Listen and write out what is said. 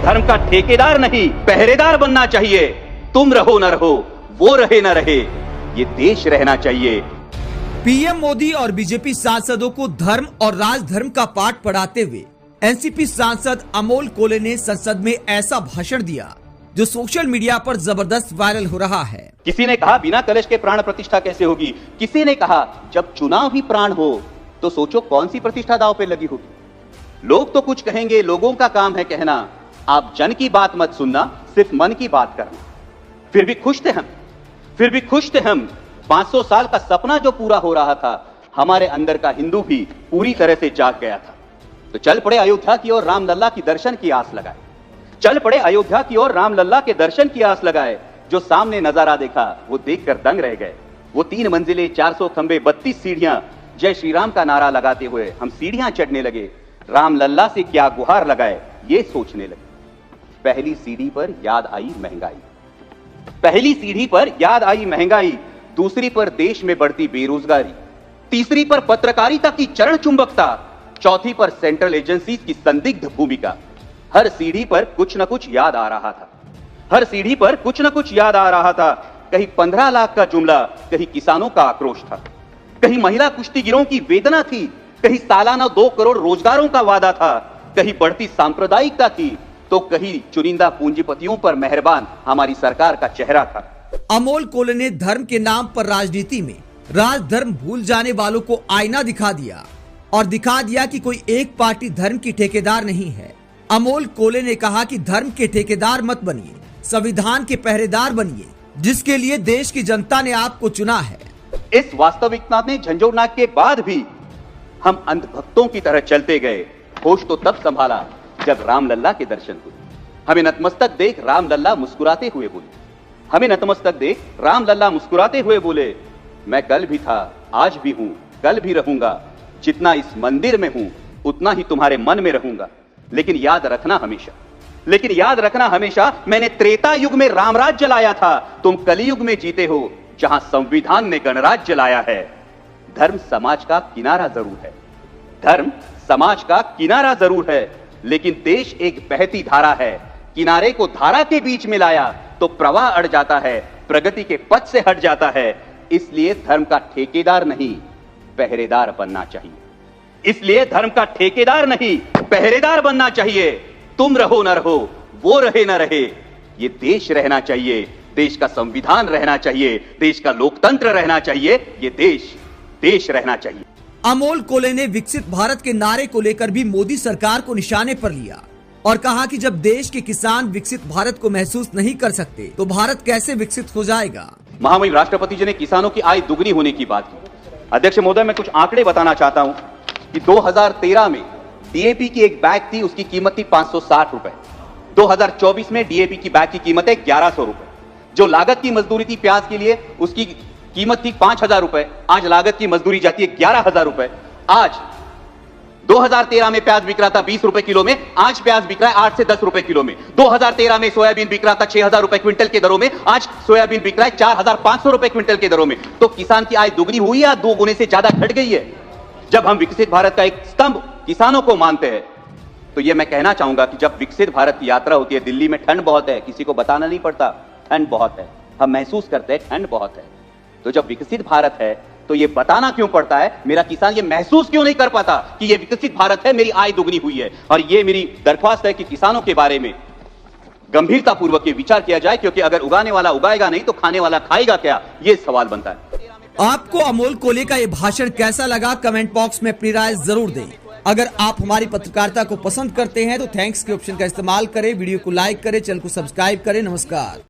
धर्म का ठेकेदार नहीं पहरेदार बनना चाहिए। तुम रहो न रहो, वो रहे न रहे, ये देश रहना चाहिए। पीएम मोदी और बीजेपी सांसदों को धर्म और राजधर्म का पाठ पढ़ाते हुए एनसीपी सांसद अमोल कोले ने संसद में ऐसा भाषण दिया जो सोशल मीडिया पर जबरदस्त वायरल हो रहा है। किसी ने कहा बिना कलश के प्राण प्रतिष्ठा कैसे होगी। किसी ने कहा जब चुनाव ही प्राण हो तो सोचो कौन सी प्रतिष्ठा दांव पे लगी होगी। लोग तो कुछ कहेंगे, लोगों का काम है कहना। आप जन की बात मत सुनना, सिर्फ मन की बात करना। फिर भी खुश थे हम। 500 साल का सपना जो पूरा हो रहा था, हमारे अंदर का हिंदू भी पूरी तरह से जाग गया था। तो चल पड़े अयोध्या की ओर रामलल्ला की दर्शन की आस लगाए। चल पड़े अयोध्या की ओर रामलल्ला के दर्शन की आस लगाए। जो सामने नजारा देखा वो देखकर दंग रह गए। वो 3 मंजिलें, 400 खंबे, 32 सीढ़ियां, जय श्री राम का नारा लगाते हुए हम सीढ़ियां चढ़ने लगे। रामलल्ला से क्या गुहार लगाए ये सोचने लगे। पहली सीढ़ी पर याद आई महंगाई, दूसरी पर देश में बढ़ती बेरोजगारी, तीसरी पर पत्रकारिता की चरण चुंबकता, चौथी पर सेंट्रल एजेंसीज की संदिग्ध भूमिका। हर सीढ़ी पर कुछ न कुछ याद आ रहा था। कहीं 15 लाख का जुमला, कहीं किसानों का आक्रोश था, कहीं महिला कुश्तीगिरों की वेदना थी, कहीं सालाना 2 करोड़ रोजगारों का वादा था, कहीं बढ़ती सांप्रदायिकता थी, तो कहीं चुनिंदा पूंजीपतियों पर मेहरबान हमारी सरकार का चेहरा था। अमोल कोले ने धर्म के नाम पर राजनीति में राजधर्म भूल जाने वालों को आईना दिखा दिया और दिखा दिया कि कोई एक पार्टी धर्म की ठेकेदार नहीं है। अमोल कोले ने कहा कि धर्म के ठेकेदार मत बनिए, संविधान के पहरेदार बनिए, जिसके लिए देश की जनता ने आपको चुना है। इस वास्तविकता ने झंझोड़ना के बाद भी हम अंधभक्तों की तरह चलते गए। होश तो तब संभाला जब रामलल्ला के दर्शन हुए। हमें नतमस्तक देख रामलल्ला मुस्कुराते हुए बोले, मैं कल भी था, आज भी हूं, कल भी रहूंगा। जितना इस मंदिर में हूं उतना ही तुम्हारे मन में रहूंगा। लेकिन याद रखना हमेशा मैंने त्रेता युग में रामराज जलाया था, तुम कलयुग में जीते हो जहां संविधान ने गणराज जलाया है। धर्म समाज का किनारा जरूर है, लेकिन देश एक बहती धारा है। किनारे को धारा के बीच में लाया तो प्रवाह अड़ जाता है, प्रगति के पथ से हट जाता है। इसलिए धर्म का ठेकेदार नहीं पहरेदार बनना चाहिए। तुम रहो न रहो, वो रहे न रहे, ये देश रहना चाहिए। देश का संविधान रहना चाहिए, देश का लोकतंत्र रहना चाहिए, ये देश रहना चाहिए। अमोल कोले ने विकसित भारत के नारे को लेकर भी मोदी सरकार को निशाने पर लिया और कहा कि जब देश के किसान विकसित भारत को महसूस नहीं कर सकते तो भारत कैसे विकसित हो जाएगा। महामहिम राष्ट्रपति जी ने किसानों की आय दुगनी होने की बात की। अध्यक्ष महोदय, मैं कुछ आंकड़े बताना चाहता हूं कि 2013 में डीएपी की एक बैग थी, उसकी कीमत थी 560 रुपए। 2024 में डीएपी की बैग की कीमत है 1100 रुपए। जो लागत की मजदूरी थी प्याज के लिए, उसकी कीमत थी 5000 रुपए। आज लागत की मजदूरी जाती है 11000 रुपए। आज 2013 में प्याज बिक रहा था 20 रुपए किलो में, आज प्याज बिक रहा है 8 से 10 रुपए किलो में। 2013 में सोयाबीन बिक रहा था 6000 रुपए क्विंटल के दरों में, आज सोयाबीन बिक रहा है 4500 रुपए क्विंटल के दरों में। तो किसान की आय दुगनी हुई या 2 गुने से ज्यादा घट गई है। जब हम विकसित भारत का एक स्तंभ किसानों को मानते हैं, तो यह मैं कहना चाहूंगा कि जब विकसित भारत की यात्रा होती है, दिल्ली में ठंड बहुत है, किसी को बताना नहीं पड़ता, ठंड बहुत है, हम महसूस करते हैं ठंड बहुत है। तो जब विकसित भारत है तो ये बताना क्यों पड़ता है, मेरा किसान ये महसूस क्यों नहीं कर पाता कि ये विकसित भारत है, मेरी आय दुगनी हुई है। और ये मेरी दरख्वास्त है कि किसानों के बारे में गंभीरता पूर्वक ये विचार किया जाए, क्योंकि अगर उगाने वाला उगाएगा नहीं तो खाने वाला खाएगा क्या, ये सवाल बनता है। आपको अमोल कोले का ये भाषण कैसा लगा, कमेंट बॉक्स में अपनी राय जरूर दें। अगर आप हमारी पत्रकारिता को पसंद करते हैं तो थैंक्स के ऑप्शन का इस्तेमाल करें, वीडियो को लाइक करें, चैनल को सब्सक्राइब करें। नमस्कार।